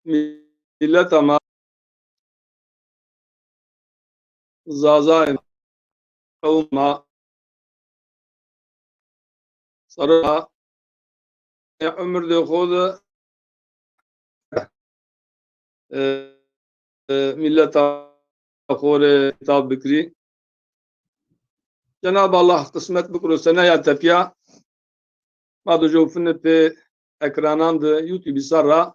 millet ama zazayın kavma sarı ömür de kodu millet akore tab bikri Cenab-ı Allah kısmet bikru seneye tepya ma do jofun pe ekranandı YouTube sarra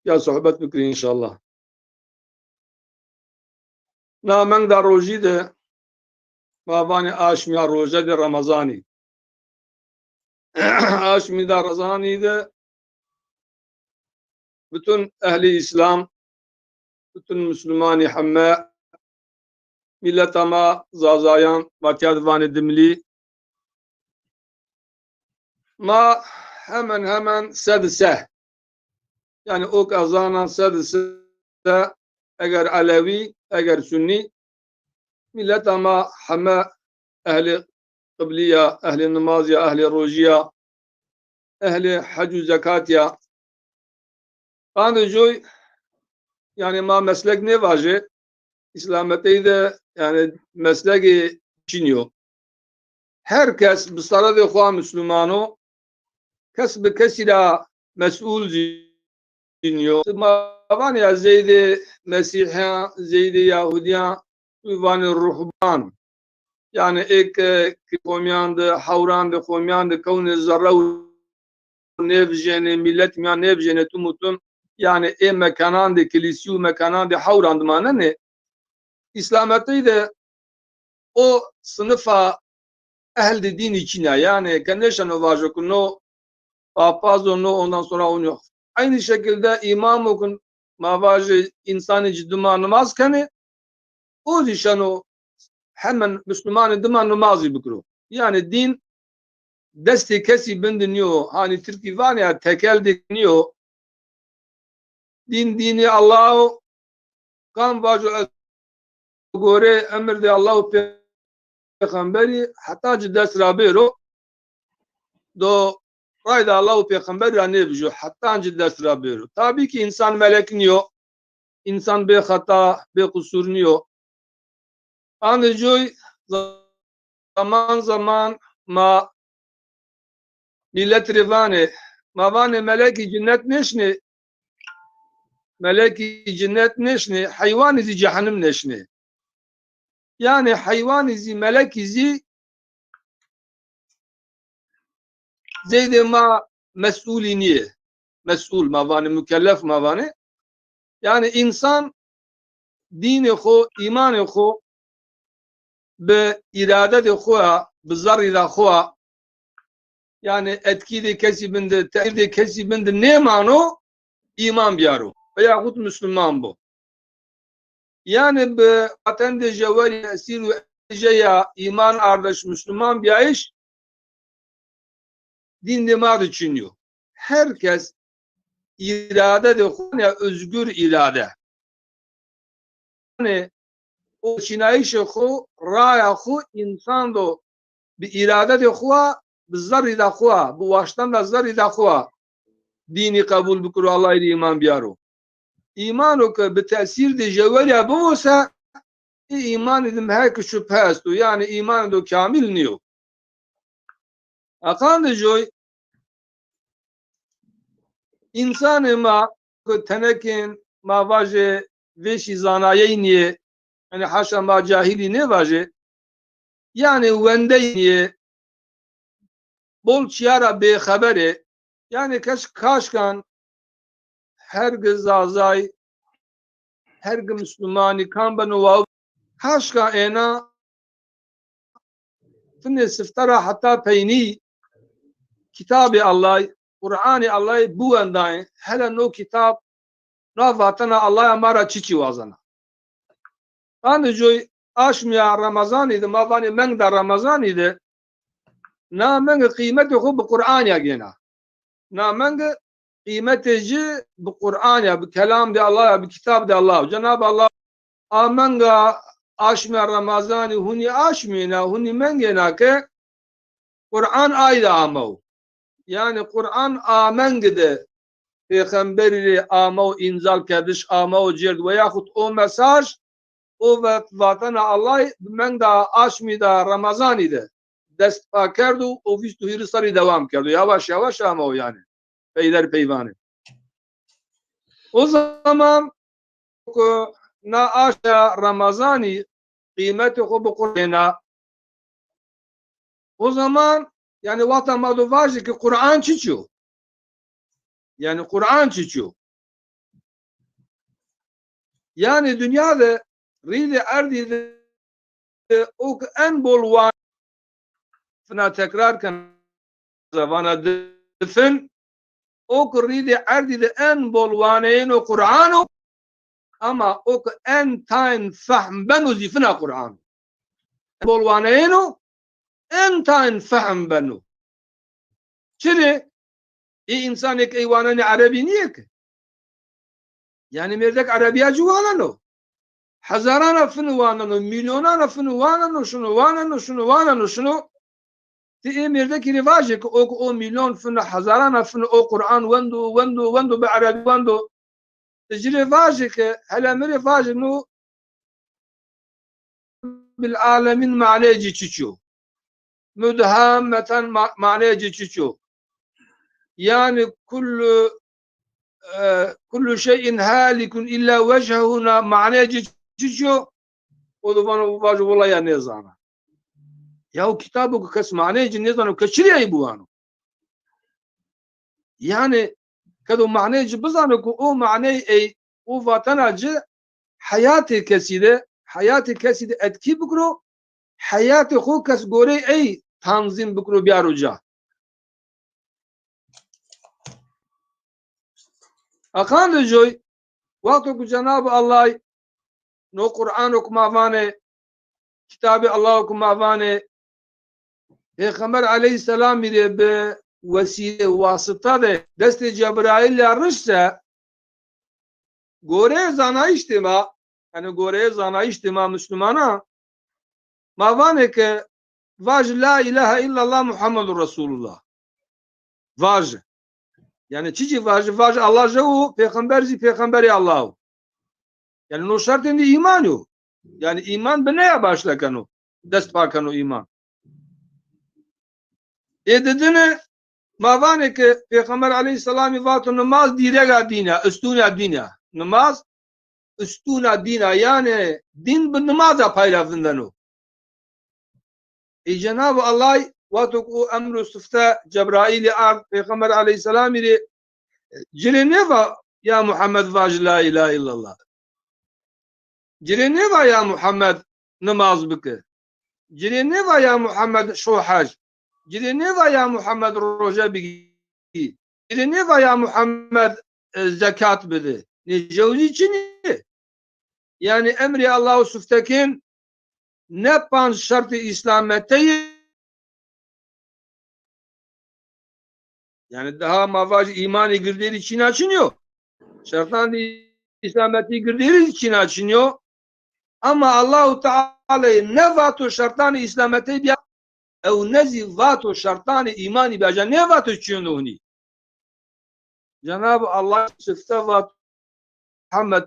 ya sohbet bikri inşallah. Na men da roji de mavani aşmiya roja de Ramazani. Aşmi da Ramazani de bütün ehli İslam, bütün Müslümani hamme millet ama zazayan vakadvani dimli ma hemen sedse yani o kazanan sedse eğer Alevi eğer Sünni millet ama hamme ehli kıbliya ehli namazya ehli rojiya ehli hac zekatya anıcoy yani ma meslek ne vaje İslamiyet'te de yani mesleği çiniyor. Herkes bir sarı ve kuva Müslümano kes bir kesila mesul ziniyor. Mavan ya Zeydi Mesihya, Zeydi Yahudiya, Üvani Ruhban. Yani ek komyandı, havrandı, komyandı, kavni zarrav nevjeni, millet miyan nevjeni tumutum. Yani mekanandı, kilisiyu mekanandı, havrandı mana ne? İslamiyet'te de o sınıfa ehli din içine yani kendişen o vajokuno papaz onu ondan sonra onu aynı şekilde imam okun mavajı insanı ciduma namaz kani o dişen o hemen Müslümanı dıma namazı bükro yani din desti kesi bindiniyor hani Türkiye var ya tekel diniyor dini Allah'ı kan vajı gore emir de Allah'ı peygamberi hatta ciddes rabero do rayda Allahu peygamber ya ne bijo hatta ciddes rabero tabii ki insan melekniyor insan bir hata bir kusurniyor anıcoy zaman ma millet rivane mavane meleki cennet neşne meleki cennet neşne hayvan izi cehennem neşne yani hayvan izi melek izi zeyde ma mesuliniye mesul mavane mükellef mavane yani insan dini xo imanı xo be irade de xo be zarri da xo yani etki de kesibinde tehir de kesibinde ne mano iman biyaro veyahut Müslüman bu yani be atende cevali esir ve ceya iman ardaş Müslüman bir iş din demar için yok herkes irade de xo ya özgür irade yani o çinayış xo raya xo insan do bir irade de xo bir zarri da xo bu baştan da zarri da xo dini kabul bikuru Allah ile iman biyaro imanı ki bir tesir de cevali bu olsa iman edim her şüphe است yani iman do kamil niyo akan de joy insan ma tenekin ma vaje veşi zanaye niye yani haşa ma cahili ne vaje yani vende niye bol çiyara be habere yani kaşkan her gızazay her Müslümani kan banu vav haşka ena fine siftara hatta peyni kitabı Allah Kur'an-ı Allah bu endayı hele no kitap na vatana Allah'a mara çiçi vazana anıcoy aşmya Ramazan idi mavani men da Ramazan idi na men kıymeti hu bu Kur'an ya gena na men kıymetici bu Kur'an ya bu kelam de Allah ya bu kitap de Allah Cenab-ı Allah amenga aşmya Ramazani huni aşmina huni men gena ke Kur'an ayda amav yani Kur'an amengide peyğemberi ama o inzal kediş ama o cird ve yahut o mesaj o vatana Allah men da aşmi da Ramazan idi. Dest kerdu o vistu hirisari devam kerdu. Yavaş yavaş ama o yani. Peyder peyvani. O zaman na aşa Ramazani kıymeti o bu Kur'an'a o zaman yani vatan madu vajı ki Kur'an çiçiyor. Yani Kur'an çiçiyor. Yani dünyada ride erdi o en bol van fına tekrar kan zavana difin o ride erdi en bol vaneyin o Kur'an'ı ama o en tayin fahm benu zifina Kur'an. Bol vaneyin o en tayin fahm benu. Çiri insan ek eyvanani Arabi niye ki? Yani merdek Arabiya juvanano. Hazarana fını vanano, milyonana fını vanano, şunu vanano, şunu vanano, şunu. Ti merdeki rivajı ki o milyon fını, hazarana fını o Kur'an vendu be Arabi vendu. Ti rivajı ki hele mi rivajı nu bil alemin ma'neci çiçu. Müdhammeten ma'neci çiçu. Yani kullu şeyin halikun illa vechehuna ma'neci çiçu. O da bana vajı volaya ne zana. Ya o kitabı kes ma'neci ne zana kaçırıyor bu anı. Yani kado ma'neci bizanı ku o ma'neyi o vatanacı hayatı keside etki bukro hayatı xo kes gore ey tanzim bukro biaruca. Akan de joy vakto ku Cenab-ı Allah no Kur'an okumavane kitabı Allah okumavane Peygamber aleyhisselam bile be vesile vasıta de deste Cebrail yarışsa gore zana içtima yani gore zana içtima Müslümana mavane ke vaj la ilahe illallah Muhammedur Resulullah vaj yani çiçi vaj Allah jevu peygamberi Allah yani no şartında iman yok yani iman be neye başlakan o dest pakan o iman dedine mavane ke peygamber aleyhisselam vatı namaz direga dina üstüne dina namaz üstüne dina yani din bu namaza paylaşımdan o Cenab-ı Allah vatı o emru sıfta Cebrail'i ard peygamber aleyhisselam ile cirene va ya Muhammed vaj la ilahe illallah cirene va ya Muhammed namaz bıkı cirene va ya Muhammed şu hac cirene va ya Muhammed roja bigi cirene va ya Muhammed zekat bidi ne cevzi için yani emri Allahu sıftakin ne pan şartı İslamiyet'te yani daha mavacı imani girdiği için açınıyor. Şarttan İslamiyet'i girdiği için açınıyor. Ama Allahu Teala ne vatı şarttan İslamiyet'i bir ev nezi vatı şarttan imani bir ne vatı çiğnûni. Cenab-ı Allah sıfta vatı Muhammed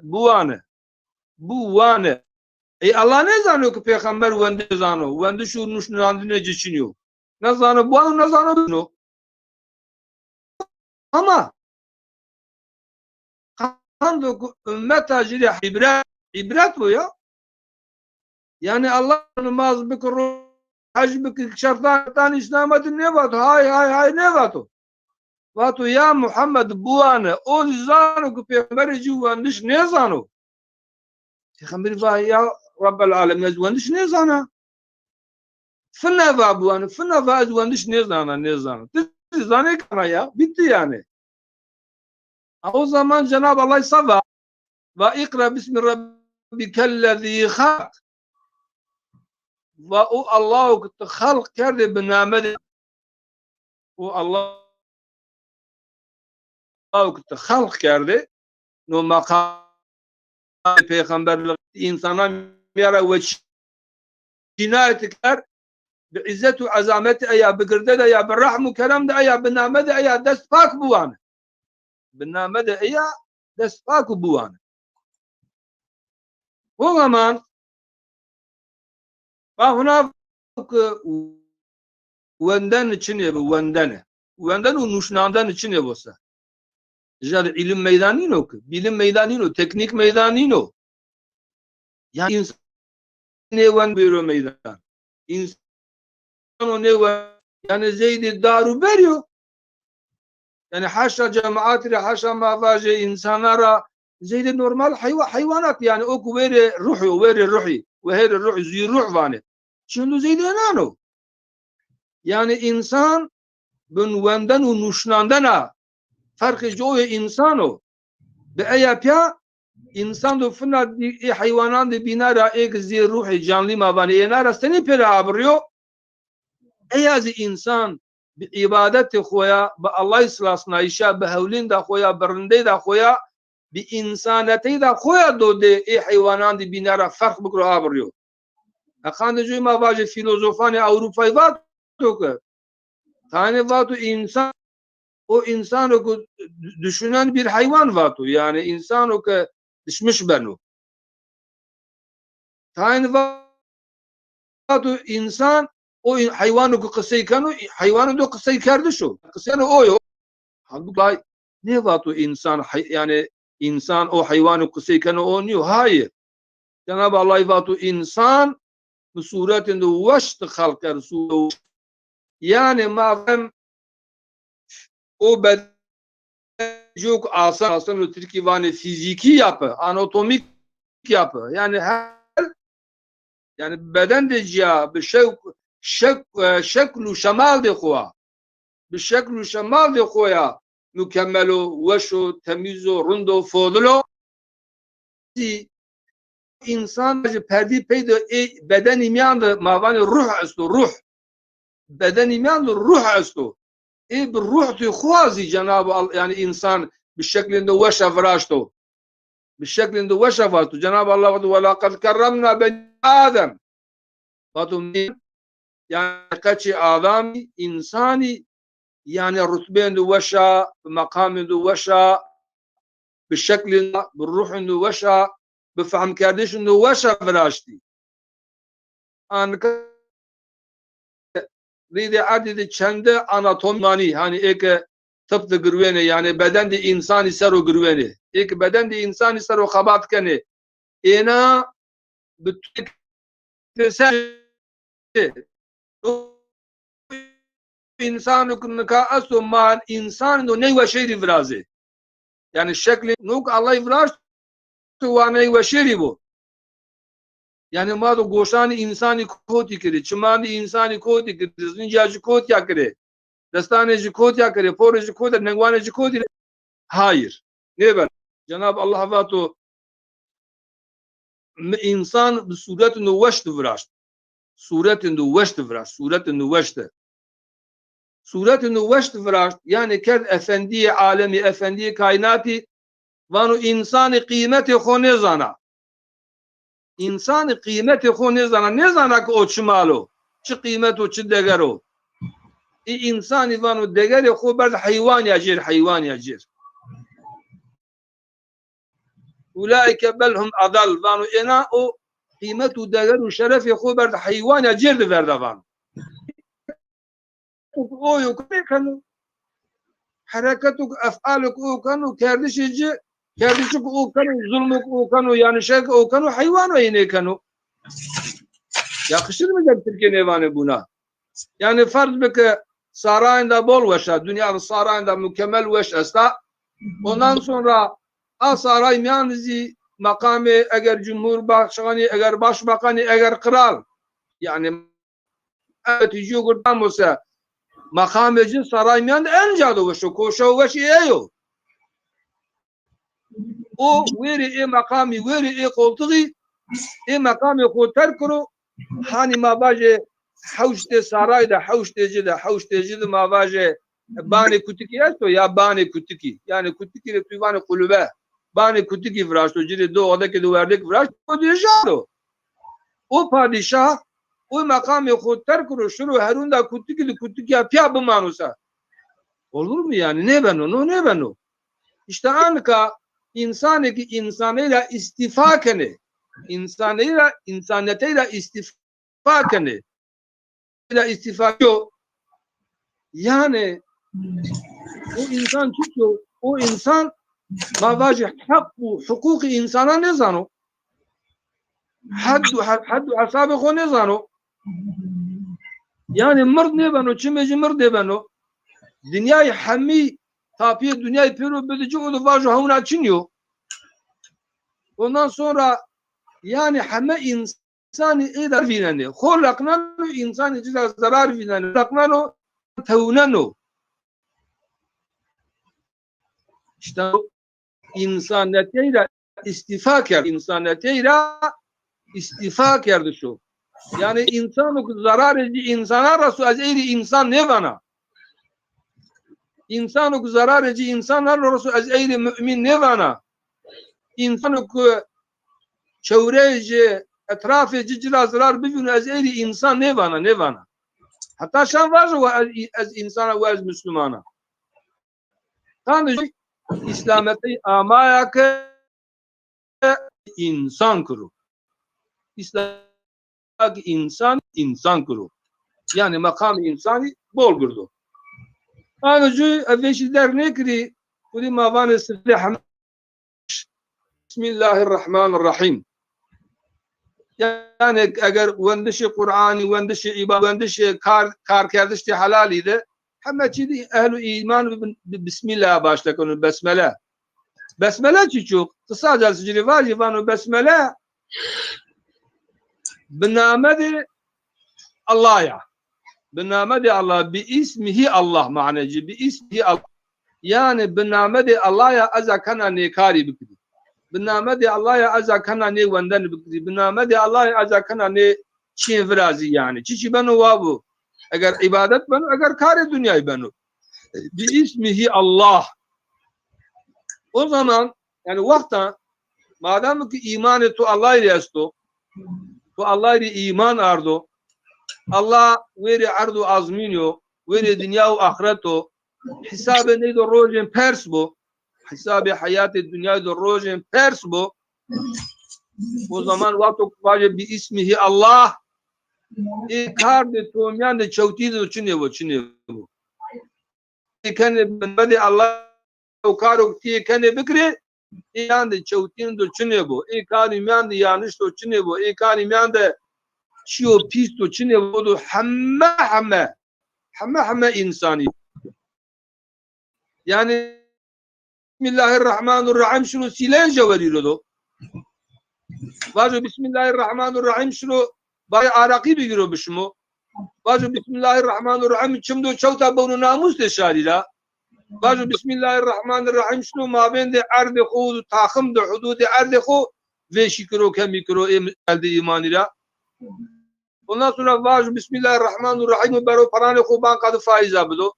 bu vane. Allah ne zanıyor ki peygamber vende zanıyor. Vende şu nuşnandine geçiniyor. Ne zanıyor bu anı ne zanıyor bunu. Ama kandı ümmet acili ibret bu ya. Yani Allah namaz bikir hac bikir şarttan İslam'ın ne var? Hay ne var? Vatu ya Muhammed bu anı o zanıyor ki peygamber civandiş ne zanıyor? Peygamber var ya Rabbel Alemin civandiş ne zanıyor? Fına var bu anı fına var civandiş ne zanıyor? Zanıyor kana ya bitti yani. O zaman Cenab-ı Allah sabah ve ikra bismi rabbikellezî halak ve o Allah'u halk kerdi binamedi o Allah'u halk kerdi no makam peygamberlik insana miyara ve cinayet ker bi izzetu azameti ya bi girdede ya bi rahmu kerem de ya binamedi ya dest pak buvan Biname de eya destfaku buwane. O zaman huna wenden içine bu wendene. Wenden o nuşnandan içine olsa. Jad ilim meydanino ki. Bilim meydanino. Teknik meydanino. Yani insan ne wen biro meydan. İnsan o ne wen yani zeydi daru veriyor. Yani haşa cemaatire haşa mavaje insanlara zeydi normal hayvanat yani oku veri ruhi ve her ruh zi ruh vane. Şimdi zeydi enano. Yani insan bun wenden u nuşnandana farkı joğu insano be eyapya insan do fına hayvanan de binara ek zi ruhi canlı mavane enara seni pera abriyo eyaz insan bi ibadeti khoya be Allah islasna işa be hevlin da khoya berinde da khoya bi insaneti da khoya do de hayvanan de binara fark bukro abriyo akan de ma vaje filozofani Avrupa'yı var to tane vatu insan o insanı düşünen bir hayvan vatu yani insanı ki düşmüş benu tane vatu insan o hayvanı ki kısayı kanu hayvanı da kısayı kardeşo kısayı o yo halbuki ne vatu insan yani insan o hayvanı kısayı kanu o niyo hayır Cenab-ı Allah vatu insan bu suretinde vaşt halkar yani mavem o beden çok asan o Türkiye fiziki yapı, anatomik yapı. Yani yani beden de ciha bir şeklu şemal de koya. Bir şeklu şemal de koya. Mükemmel o, veş o, temiz o, rund o, fodlo. İnsan perdi peyde beden imyandı mavani ruh estu, ruh. Beden imyandı ruh estu. بالروح تخوازي جناب يعني انسان بالشكل انه وشف راشته بالشكل انه وشف راشته جناب الله ولقد كرمنا بني ادم يعني كشي آدمي انساني يعني رتبه انه وشا بمقام انه وشا بالشكل بالروح انه وشا بفهم كردش انه وشا فراشتي ان Ride adedi çende anatomani hani ek tıptı gırvene yani beden de insan iser o gırvene. Ek beden de insan iser o kabat kene. Ena bütün insanı kınıka asu man insan do ne ve şeyri vraze. Yani şekli nuk Allah vraş tu ne ve şeyri bu. Yani ma do goşani insani koti kiri, çimani insani koti kiri, zincaji koti ya kiri. Destaneci kod ya kare, poreci kod, nengvaneci kod. Hayır. Ne ben? Cenab-ı Allah vatu insan bir suretinde veşt vraşt. Suretinde veşt vraşt. Suretinde veşt. Suretinde veşt vraşt. Yani ked efendi alemi, efendi kainatı vanu insanı kıymeti xo ne zana. İnsanı kıymeti xo ne zana. Ne zana ki o çimalo. Çi kıymet o, çi deger o. İnsan vanu degeri xo berd hayvan yacir, hayvan yacir. Ulaike belhum adal vanu ena o kıymetu degeru şerefi xo berd hayvan yacir verda vanu. O yok ne kanu? Hareketuk ef'aluk o kanu kardeşici kardeşik o kanu zulmuk o kanu yani şek o kanu hayvan o yine kanu. Yakışır mı Türkiye nevane buna? Yani farz beke sarayında bol veşa, dünyanın sarayında mükemmel veş esta. Ondan sonra a saray miyanızi makamı eğer cumhurbaşkanı, eğer başbakanı, eğer kral yani evet yüce kurban olsa makamıcı saray miyanı en cadı veşo, koşa veş yiyor. O veri makamı, veri koltuğu makamı koter kuru hani mabaje حوشت سارای ده حوشت جد ما واجه بانی کتکی است یا بانی کتکی یعنی کتکی رو توی قلوبه بانی کتکی فراشت و جد دو آده که دو ورده که فراشت o dirjado o padişah o makamı خود ترک رو شروع هرون da kutiki yapya bu manusa olur mu yani ne ben onu İşte anka insanı ki insanıyla istifakeni, insaniyetiyle istifakeni, istifak yok. Yani o insan çıkıyor, o insan mavacı hakku, hukuki insana ne zanu? Haddu asabı ne zanu? Yani mırd ne bano, çimeci mırd ne bano? Dünyayı hammi, tapiye dünyayı peru bedici o da vajı havuna çiniyor. Ondan sonra yani hamme insanı idar vinani, khulaknano insanı cila zarar vinani, khulaknano tevnano. İşte insaniyetiyle istifak kerdi şu. Yani insanı zarar edici insana rasu az eyri insan ne bana? İnsanı zarar edici insanlar rasu az eyri mümin ne bana? İnsanı çevreci etrafı cicila zarar bivün az eyri insan ne bana? Hatta şan var az insana ve az Müslümana. Tanrı İslamiyet'i amaya ke insan kuru. İslam insan kuru. Yani makam insanı bol kurdu. Anıcı evveşiler ne kiri? Kuli mavanı sıfır Bismillahirrahmanirrahim. Yani eğer vendişi Kur'an'ı, vendişi ibadet, vendişi kar kerdişti halaliydi. Hem çidi ehlu iman Bismillah başla konu besmele. Besmele çiçuk. Kısaca sicri vacibanu besmele binamedi Allah'a. Binamedi Allah bi ismihi Allah manacı bi ismihi Allah. Yani binamedi Allah'a aza kana ne kari bikri. Binamedi Allah'a aza kana ne venden bikri. Binamedi Allah'a aza kana ne çin virazi yani. Çiçi benu vabu. Eğer ibadet benu, eğer kari dünyayı benu. Bi ismihi Allah. O zaman yani vakta madem ki iman tu Allah ile esto, tu Allah ile iman ardo, Allah veri ardo azminyo, veri dünya ve ahireto, hesabı neydi rojen pers bu, hesabı hayatı dünyayı rojen pers bu. O zaman vakti vaje bi ismihi Allah, ikar de tuğumyan de çavtizi çine bu. Kene bende Allah ukaro ki kene bikri yani çavtin do çine bu. İkan de yanlış do çine bu. İkan de çiyo pis do çine bu do hamme insani. Yani Bismillahirrahmanirrahim şunu silence veriyor do. Vazo Bismillahirrahmanirrahim şunu bay araki bir giro bişmu. Vazo Bismillahirrahmanirrahim çimdo çavta bunu namus de şarila. Vazo Bismillahirrahmanirrahim şunu mabende arde khu takhim de hudud arde khu ve şikro kemikro elde imanira. Ondan sonra vazo Bismillahirrahmanirrahim baro parane khu ban kad faiza bido.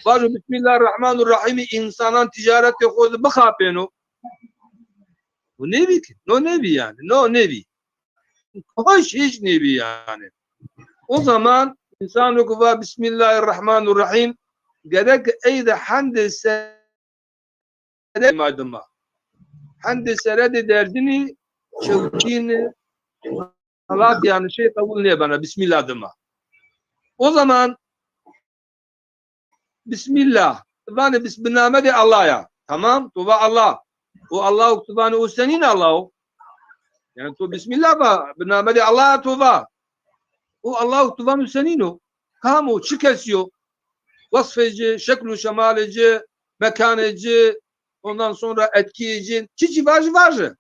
Vazo Bismillahirrahmanirrahim insanan ticarette khu bakapeno. Bu nevi ki? No nevi yani. No nevi. Hoş hiç nevi yani. O zaman insan okuva Bismillahirrahmanirrahim gerek eyde hamd-i sere madama. Hamd-i sere de derdini çevkini salat yani şey kabul ne bana Bismillah dema. O zaman Bismillah. Yani Bismillah de Allah'a. Tamam. Tuva Allah. O Allah subhanahu o senin Allah. Yani tu Bismillah ba. Bismillah de Allah'a tuva. O Allah subhanahu senin o. Kamu çıkesiyor. Vasfeci, şeklu şemaleci, mekaneci, ondan sonra etkiyici, çiçi vajı.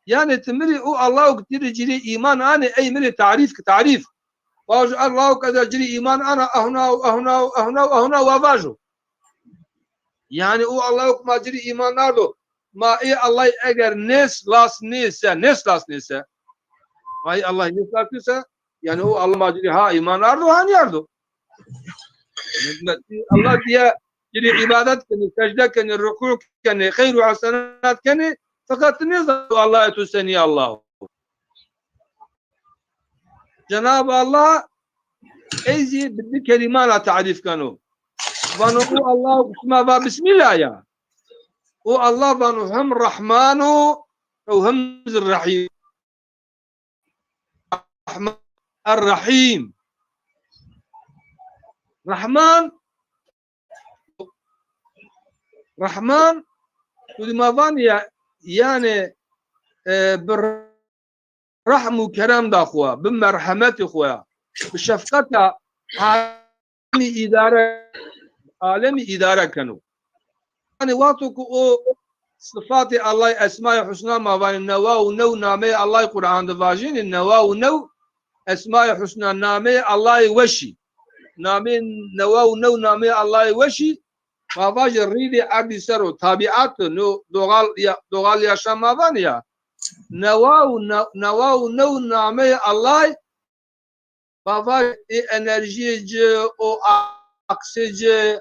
Yani temiri o Allah'u diricili iman ane eymiri tarif. Vajı Allah'u kadarcili iman ana ahna vajı. Yani o Allah'u kumacili iman nardo. Ma Allah eğer nes las nese. Vay Allah nes las nese. Yani o Allah macili ha iman nardo hani yardo. Allah diye jiri ibadet keni, secde keni, rükû keni, hayru hasenat keni fakat ne zaman Allah'a tüseni Allah. Cenab-ı Allah eyzi bir kelimala tarif kanu. Vanu Allah kusma ve bismillah ya. O Allah banu hem Rahmanu o hem Rahim. Rahim. Rahman ودماغان يعني بالرحم وكرم دا أخوة بمرحمة أخوة بالشفقة عالمي إدارة كانوا يعني واتوك صفات الله أسماء حسنى ما بين النوا ونو نامي الله القرآن دفاجين النوا ونو أسماء حسنى نامي الله وشي نامي نوا ونو نامي الله وشي مافاج الريدي عبد سرو تابعات نو دوغال ياشا مافانيا نواو نو نامي الله مافاج انرجي جي او اكسجي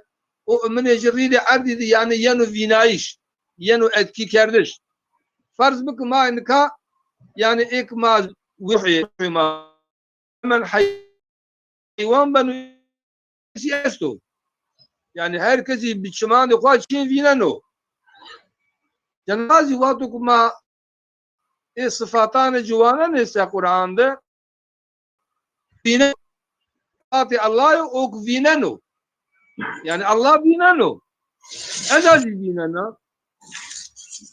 او من جريدي عبد يعني ينو فينايش ينو اتكي كردش فرض بك ما انك يعني ايك ما وحي ما من حيوان بنو سيستو yani herkesi biçimani koçkin vineno. Cenazı vatu kuma sıfatane civana neyse Kur'an'da vine sıfatı Allah'ı ok vineno. Yani Allah vineno. Enazi vineno.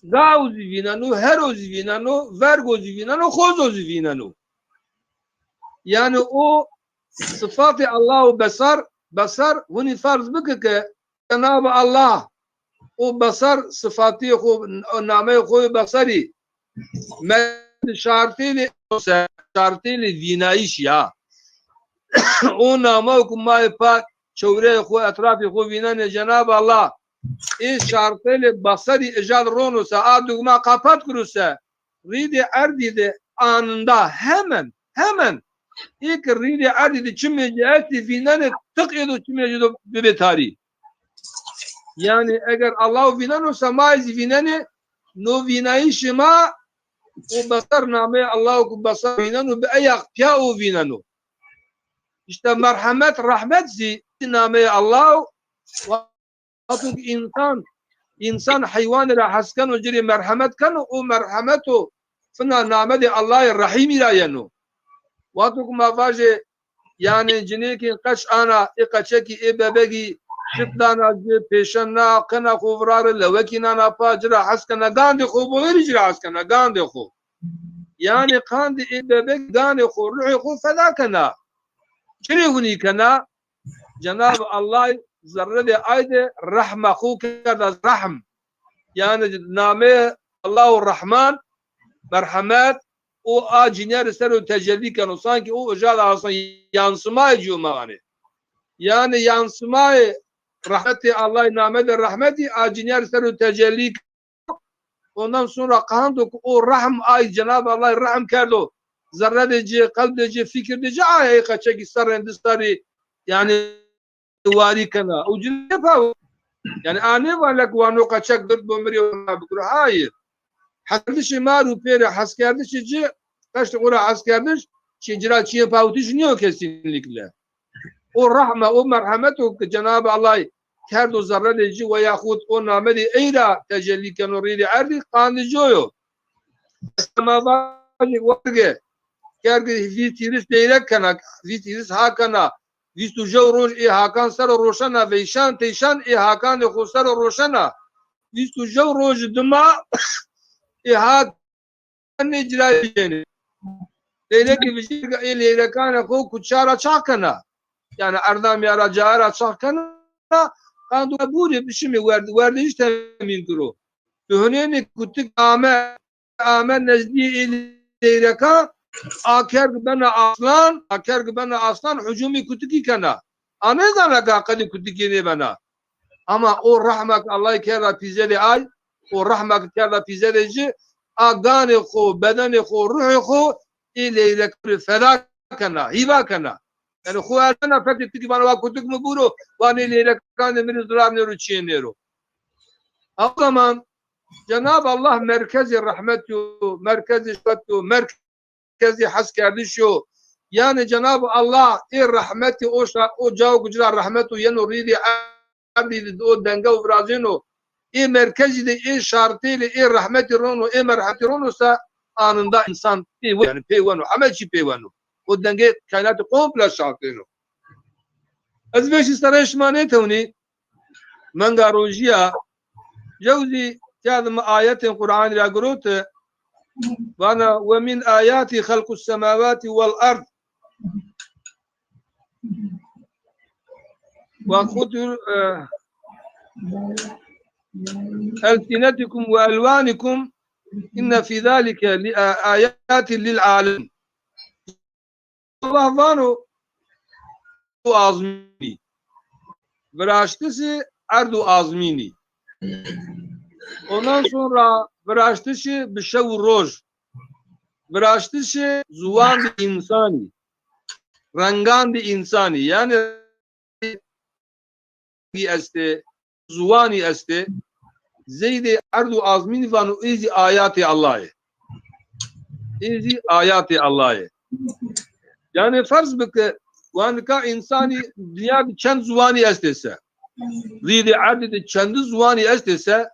Gauzi vineno, herozi vineno, vergozi vineno, khozozi vineno. Yani o sıfatı Allah'ı basar huni farz bıkı ki Cenab-ı Allah o basar sıfatı name koyu basari şartıyla vinayiş ya o name okumayı pak çevreye koyu etrafı koyu vinane Cenab-ı Allah şartıyla basari icad ronusa adugma kapat kurursa ridi erdide anında hemen ilk ridi erdide çimece vinane tık edo çimece bebe tarihi. Yani eğer Allah vinan olsa maiz vinani no vinayı şema o basar name Allah'u basar vinanu be ayak pya o vinanu. İşte merhamet rahmetsi name Allah atuk insan hayvanlara haskan o ciri merhamet kan o merhametu fına name de Allah'ı rahim ilayenu. Vatuk mavaje yani cinekin kaç ana ikaçeki bebegi شتنا پیشنا قنا خوفرار لوکینا نپاجرا حسکنا گاندی خو بویری جرا حسکنا گاندی خو yani قاندی این bebek گاندی خو روحی خو فدا کنا چری هونی کنا Cenab-ı Allah zerre ayde rahme خو کرد رحم yani name Allahu Rahman merhamet o aciner ser tecelli kanu sanki o özel aslında yansıma ediyor yani yansımayı rahmeti Allah'ın namede rahmeti aciner seru tecelli ondan sonra kandık o rahm ay Cenab-ı Allah rahm kerdo zerredeci, kalbedeci, fikirdeci ayı kaçak istarendistari yani wari kana o cünefa yani ane varlak vano kaçak dört bombriyo bikur hayır haskerdiş maru pere haskerdiş kaçtı ora haskerdiş çicra çiye pavutiş niyo kesinlikle o rahme o merhamet o Cenab-ı Allah kerdo zarredici ve yahut o namedi eyra tecelli kenurili erdi kandicoyo semavari varge kerge vitiris deyrek kana vitiris hakana vistu jawruj hakan sar roshana veishan teishan hakan khusar roshana vistu jawruj duma hakan icraiyeni deyrek vijirga ile kana ko kuchara çakana yani erdem yara cara çakana kandu buri bişimi verdi hiç temin kuru dühüneni kutik ame nezdi ilireka aker bana aslan hücumi kutiki kana anezana kakadi kutikini bana ama o rahmak Allah kera pizeli ay o rahmak kera pizelici agane ko bedene ko ruhu ko ilireka feda kana hiba kana yani huarana fakti bana wa kutuk mu buru vani lerekan min zurabne ruçinero o zaman Cenab-ı Allah merkezi rahmetu merkezi şefkatu merkezi haskerdişo yani Cenab-ı Allah rahmeti o cav gücüler rahmetu yenu ridi abdi o denge uvrazino merkezi de şartıyla rahmeti ronu merhameti ronusa anında insan yani peyvanu hameci peyvanu o denge kainatı komple şartıyla az beşi sarışmane tevni mengarojiya جوزي كاظم آيات القرآن لا قروت وأنا ومن آياتي خلق السماوات والأرض وقدر ألسنتكم وألوانكم إن في ذلك آيات للعالم الله فانو azmini Viraştısı erdu azmini ondan sonra viraştışı bir şev roj viraştışı zuvan di insani rangan di insani yani este zuwani este zeyde erdu azmini vanu izi ayati Allah'ı izi ayati Allah'ı yani farz bike vanika insani dünya çend zuwani estese zeyde adedi çend zuwani estese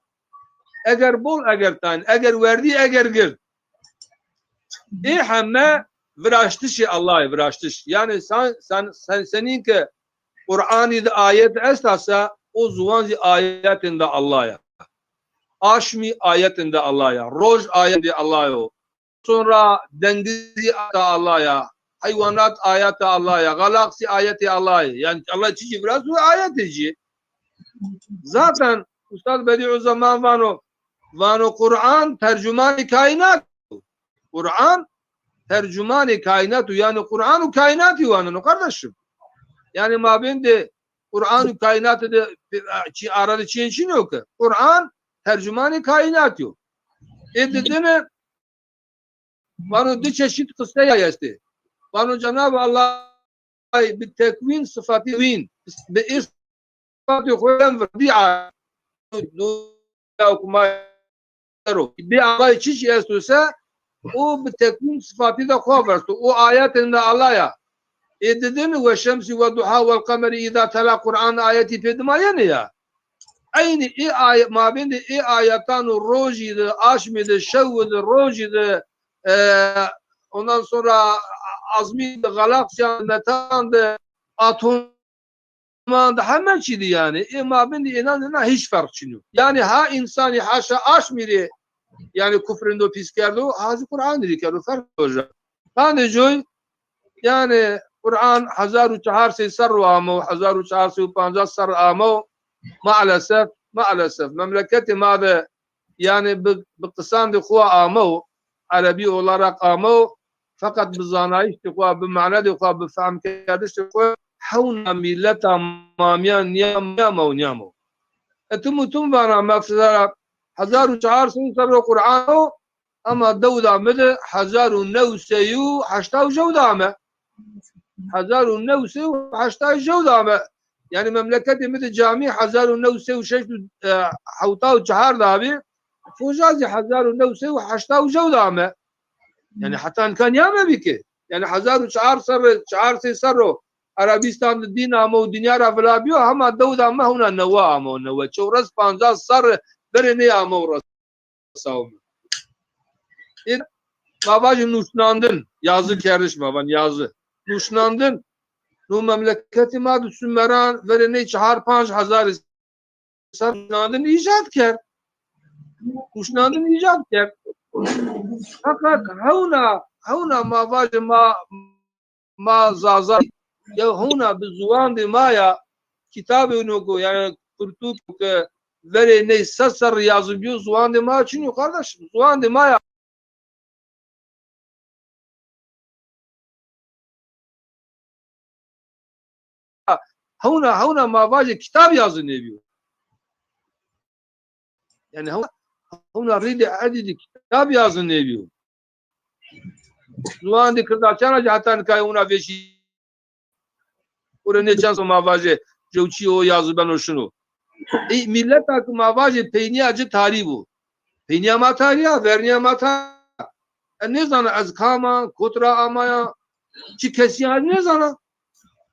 eğer bol eğer tan eğer verdi eğer gir hemme viraştışı Allah'ı viraştış yani senin ki Kur'an'da ayet estasa o zuvanzi ayetinde Allah'a aşmi ayetinde Allah'a roj ayetinde Allah'a sonra dengizi Allah'a hayvanat ayeti Allah'a galaksi ayeti Allah'a yani Allah çiçi biraz bu ayetici zaten Ustad Bediüzzaman vano Kur'an tercüman-ı kainat Kur'an tercüman-ı kainat yani Kur'an-ı kainatı vano kardeşim yani mabinde Kur'an-ı kainatı da arada çin yok ki Kur'an tercüman-ı kainat yok dediğine vano bir çeşit kıssa yazdı vano Cenab-ı Allah bir tekvin sıfatı vin bir sıfatı koyan verdi'a bir Allah çiş yazıyorsa o bir tekvin sıfatı da koverdi o ayetinde Allah'a dedin ve şemsi ve duha ve kameri idâ tela Kur'an ayeti pedmayene ya aynı ayet mabinde ayetan rojide aşmide şevde rojide ondan sonra azmide galaksiyan metanda atomanda hemen çidi yani mabinde inanına hiç fark yok yani ha insani haşa aşmiri yani küfründo piskerdo hazı Kur'an dikero fark olacak yani joy yani Kur'an 1400 سر آمو 1450 سر آمو maalesef memleketi mağda yani باقتصاد خوا آمو Arabi olarak آمو fakat bizanayış خوا بمعنى خوا بفهم کردش خوا حونا ملت ماميان نيامو اتم وانا مفسر 1400 سر قرآن اما دودا مد 1980 جودامه 1980 جودامه yani memleketimiz cami 1906 حوطه وشهر دابي فوجازي 1980 جودامه yani hatta kan yame bike yani 1400 سر Arabistan'da din ama dünya raflabiyo ama Davud'a mahuna neva ama neva çorası 50 sar berene ama orası savun. Babacı nuşnandın yazı kerdiş baban yazı nuşnandın nu memleketi madı sümeran berene 4-5 sar nuşnandın icat ker nuşnandın icat ker fakat havuna mavacı ma zaza ya huna bi zuwan de maya kitabı nugo yani kurtup ke vere ne sasar yazıyor zuwan de ma için yok kardeşim zuwan de maya huna mavacı kitap yazın diyor yani huna ride adidi kitap yazın diyor zuwan de kırdaçana jatan kay una veşi ne çansı mavacı Joçi o yazı ben o şunu. Millet hakkı mavacı peyniyacı tarihi bu. Peyniyama tarihi, verniyama tarihi. Ne zana az kama, kotra amaya, çi kesiya ne zana?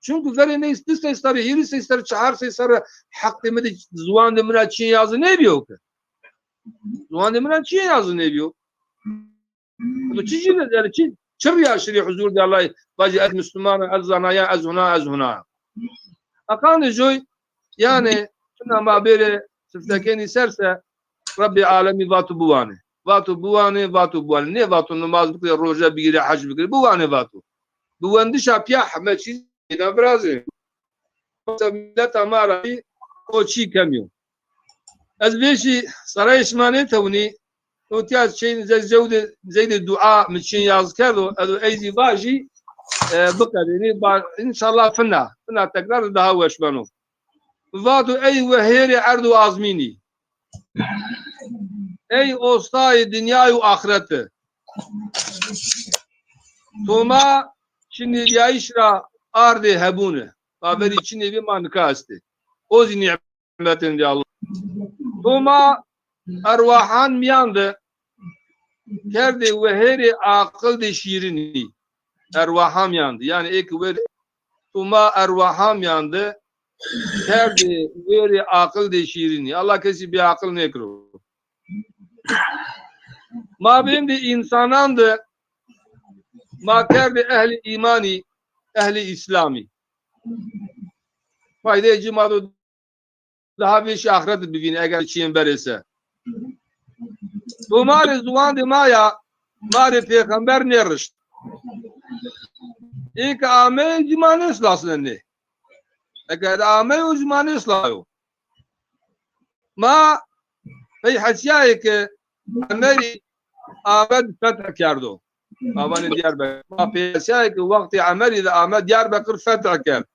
چونکو ذره نیست دست سر هیری سر چهار سر حق مد زوان من چی یاز نبیو که زوان من چی یاز نبیو تو چی جنه چی چریا شری حضور دی الله باجی از مسلمان از زنایا از هنا اقان جوی يعني كنا ما بين سفتكيني سرسة ربي عالمي فاتو بواني نه فاتو نماز بكري روجا بيري حج بكري بواني فاتو بواندشا بياح ما شي نبرازي سبيلتا مارا او شي كاميو از بيشي صرايش ماني توني وتياز شيء زي الدعاء من شيء يذكروا ايزي باجي بقري ان شاء الله فنا تكرار ده هوش بنو فاتو اي وهيري عرض وازميني اي اوستاي دنياي واخرته توما شني يعيشرا ارضي هبونه فابري شني بما نكاستي اوزي نعمتين دي الله توما ارواحان مياند كردي وهيري عقل دي شيريني ارواحان مياند يعني ايك وير توما ارواحان مياند كردي ويري عقل دي شيريني الله كسي بي عقل نكرو ما بين دي انسانان دي ما كردي اهل ايماني اهل اسلامي فايده جماعه daha bir şey ahiret bivine eğer çiğin verirse. Bu mari zuvan de maya mari peygamber nerişt. İlk ame cimanı ıslasın ne? Eğer ame o cimanı ıslıyor. Ma hey hasiyayı ki Ameri Ahmet fetih kerdo. Avanı Diyarbakır. Ma hasiyayı ki vakti Ameri de Ahmet Diyarbakır fetih kerdo.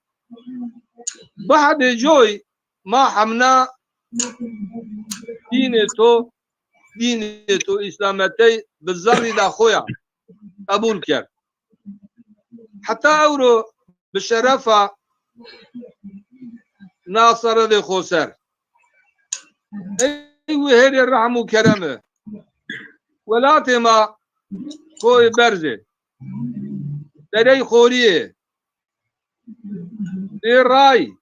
Bahade joy ما حمنا دين تو اسلامتي بالزري دا خويا قبول كر حتى اورو بالشرفه ناصر دي خوسر ايوه هيري الرحم وكرمه ولاتما خوي برزه دري خوريه دي راي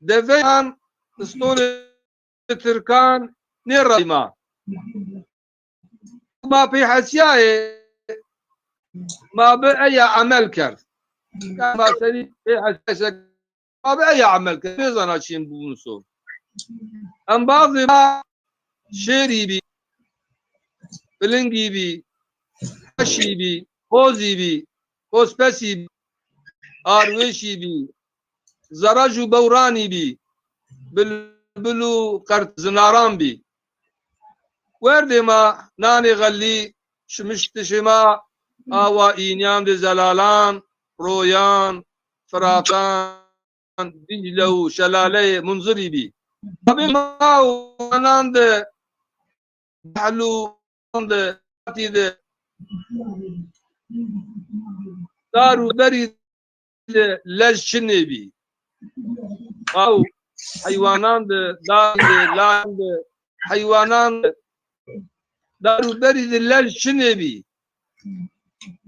دفعان اسطول تركان نرما ما في حسياء ما بأي عمل كرد ما سري في حسياء ما بأي عمل كرد نزنا شين بونسو ام بعض ما شيري بي بلنجي بي حشي بي خوزي بي خوزبسي بي آروشی بی زراج و بورانی بی بلبلو قرط زناران بی ورد ما نانی غلی شمشت شما آوا اینیان دی زلالان رویان فراتان دجله و شلاله منظری بی ابی ما وناند بحلو دارو بری لج شنبي او حيوانان لاند حيوانان دارو بريد لج شنبي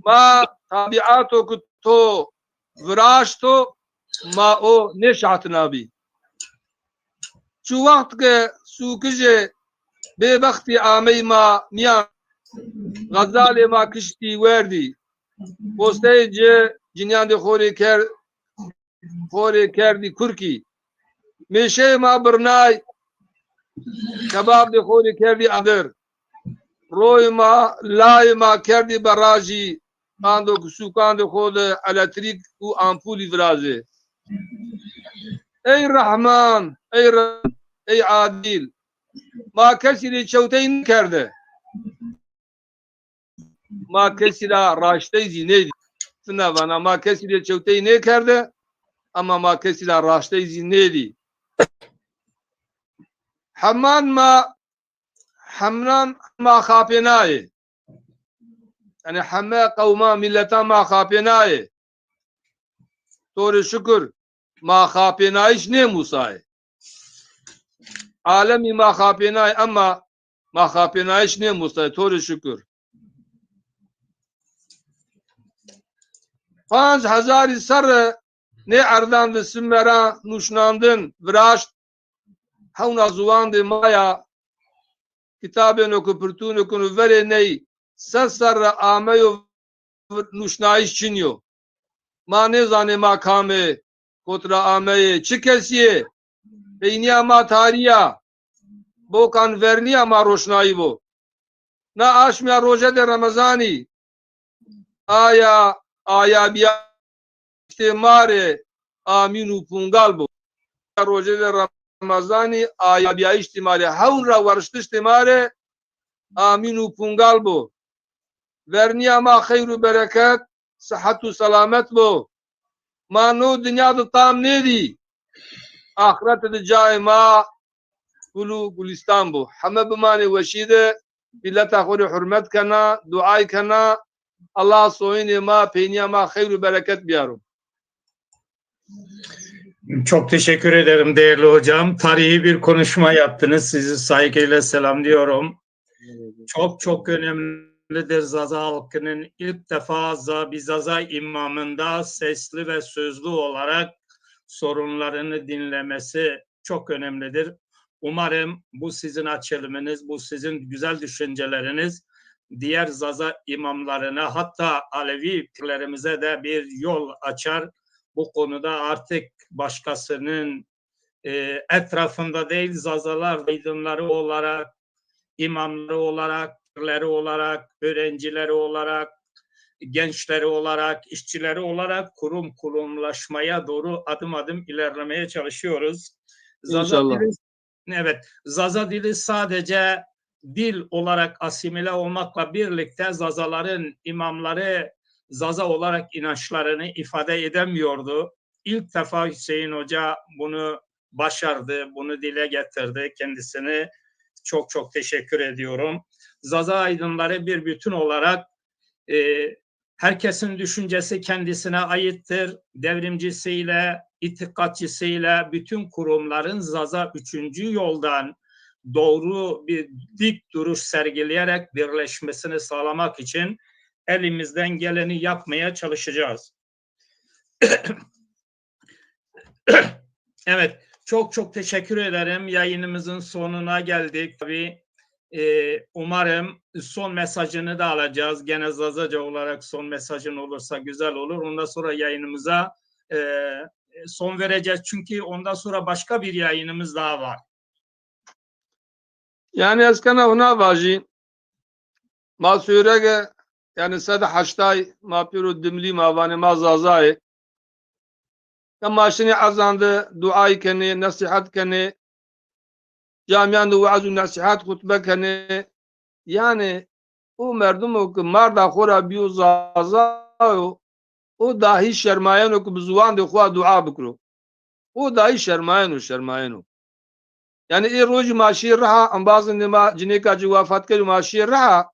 ما طبيعاتو كتو فراشتو ما او نشعتنا بي شو وقت که سوکجه به وقتی آمی ما میان غزال ما کشتی وردی پوسته جه جنیان دی خوری کردی کرکی میشه ما برنای کباب دی خوری کردی اندر روی ما لای ما کردی براجی آندو سوکان دی خود الکتریک و آمپولی فرازه ای رحمان ای عادل ما کسی دی چوتی نکرده ما کسی را راشته زینه سنوانا ما کسی دی چوتی نکرده اما ما کسی را راشته زینه دی حمان ما خاپنای يعني حما قوما ملتا ما خاپنای طور شکر ما خاپنایش نه موسای عالمی ما خاپنای اما ما خاپنایش نه موسای طور شکر 5000 سر ne erdan ve simmera nuşnandın viraşt havna zuvan de maya kitabın oku pürtün okunu vere ney sesarra ameyo nuşnayış çinyo ma ne zane makame kotra ameye çikesiye beyniya ma tariya bokan verniya ma roşnayı bu na aşmya roje de ramazani aya biya mare aminu pungal bu roje de Ramazani aya biya ihtimali haun ra varıştı ihtimali aminu pungal bu verniya ma hayru bereket sıhhatu selamet bu manu dünyada tam nedi ahirette de caima kulu gulistan bu hame bimani veşide billata khuri hürmet kana duay kana Allah soyini ma peyniya ma hayru bereket biyarum. Çok teşekkür ederim değerli hocam. Tarihi bir konuşma yaptınız. Sizi saygıyla selamlıyorum. Çok önemlidir Zaza halkının ilk defa Zaza imamında sesli ve sözlü olarak sorunlarını dinlemesi çok önemlidir. Umarım bu sizin açılımınız, bu sizin güzel düşünceleriniz diğer Zaza imamlarına hatta Alevi pirlerimize de bir yol açar. Bu konuda artık başkasının etrafında değil Zazalar aydınları olarak, imamları olarak, pirleri olarak, öğrencileri olarak, gençleri olarak, işçileri olarak kurumlaşmaya doğru adım adım ilerlemeye çalışıyoruz. İnşallah. Zaza dili sadece dil olarak asimile olmakla birlikte Zazaların imamları Zaza olarak inançlarını ifade edemiyordu. İlk defa Hüseyin Hoca bunu başardı, bunu dile getirdi. Kendisine çok teşekkür ediyorum. Zaza aydınları bir bütün olarak herkesin düşüncesi kendisine aittir. Devrimcisiyle, itikatçısıyla bütün kurumların Zaza 3. yoldan doğru bir dik duruş sergileyerek birleşmesini sağlamak için elimizden geleni yapmaya çalışacağız. Evet, çok teşekkür ederim. Yayınımızın sonuna geldik. Tabii, umarım son mesajını da alacağız. Gene Zazaca olarak son mesajın olursa güzel olur. Ondan sonra yayınımıza son vereceğiz. Çünkü ondan sonra başka bir yayınımız daha var. Yani eskana huna vaji ma sürege yani sada haştay ma piru dimli ma vani ma zazay kama şini azandı duay kene nasihat kene camiyan vaaz nasihat hutbe kene yani o merdum ki marda khora biyo zazayo o dahi şermayen o ki bizuan de khua dua bikro o dahi şermayen yani roj maşi raha ambazın ma cineka civafat ke maşi raha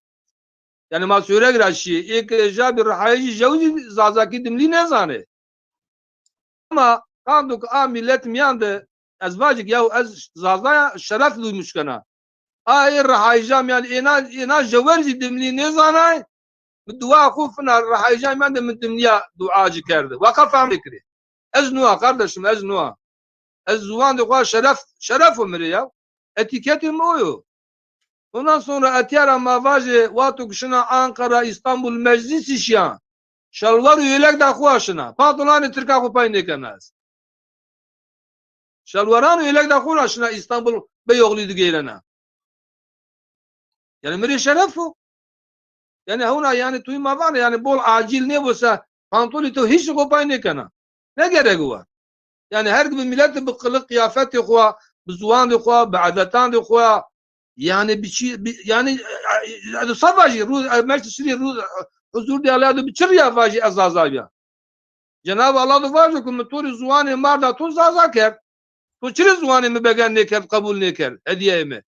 yani ma süreg raşi ek jabir rahayji jawzi zazaki dimli ne zane ama kanduk a millet miyande az vacik ya az zazaya şeref duymuş kana ay rahayjam yani ina jawarji dimli ne zane dua khufna rahayjam yani min dimliya duacı kerdi vakafam fikri az nuha kardeşim az nuha az zuvan de şeref umri ya etiketim oyu. Ondan sonra etiyara mavaje vatu kuşuna Ankara, İstanbul meclis işya. Şalvar üyelek da kuaşına. Pantolani Türk'a kupayı ne kenaz. Şalvaran üyelek da kuaşına İstanbul beyoğluydu geylene. Yani miri şerefu. Yani huna yani tuyma var yani bol acil ne olsa pantoli to hiç kupayı ne kena. Ne gereği var? Yani her gibi milleti bir kılık kıyafeti kuwa, bir zuvan de kuwa, bir adetan de kuwa. Yani bir şey yani sabahı meclisi huzur diyorlardı bir çırya vaji azazaya. Cenab-ı Allah da var ki muturi zuvanı marda tu zazaker. Tu çırı zuvanı mı began neker kabul neker hediye mi?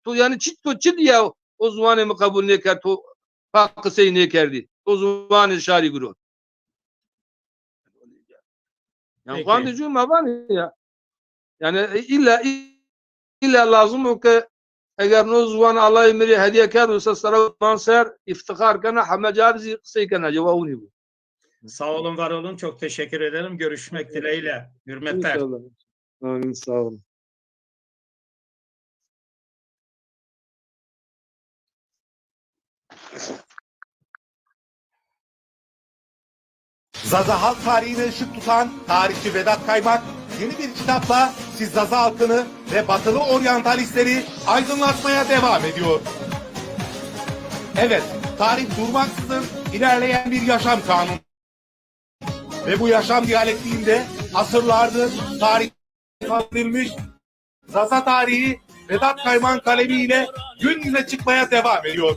Tu yani çit ya o zuvanı mı kabul neker tu fakısı nekerdi. O zuvanı şari guru. Yani kandıcı mı ya? Yani illa lazım o ki eğer nozvan Allah emri hediye kâr olsa sarı manser iftikar kana hamacarzi kısı kana cevabını bu. Sağ olun, var olun. Çok teşekkür ederim. Görüşmek dileğiyle. Hürmetler. İnşallah. Amin. Sağ olun. Zaza halk tarihine ışık tutan tarihçi Vedat Kaymak yeni bir kitapla siz Zaza halkını ve batılı oryantalistleri aydınlatmaya devam ediyor. Evet, tarih durmaksızın ilerleyen bir yaşam kanunu. Ve bu yaşam diyalektiğinde asırlardır tarih edilmiş Zaza tarihi Vedat Kaymak'ın kalemiyle gün yüze çıkmaya devam ediyor.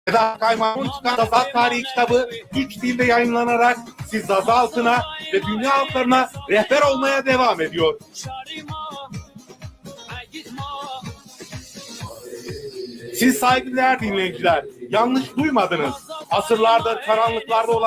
Vedat Kaymak'ın çıkan Zaza Tarihi kitabı 3 dilde yayınlanarak siz Zaza halkına ve dünya halklarına rehber olmaya devam ediyor. Siz saygıdeğer dinleyiciler, yanlış duymadınız. Asırlardır karanlıklarda olan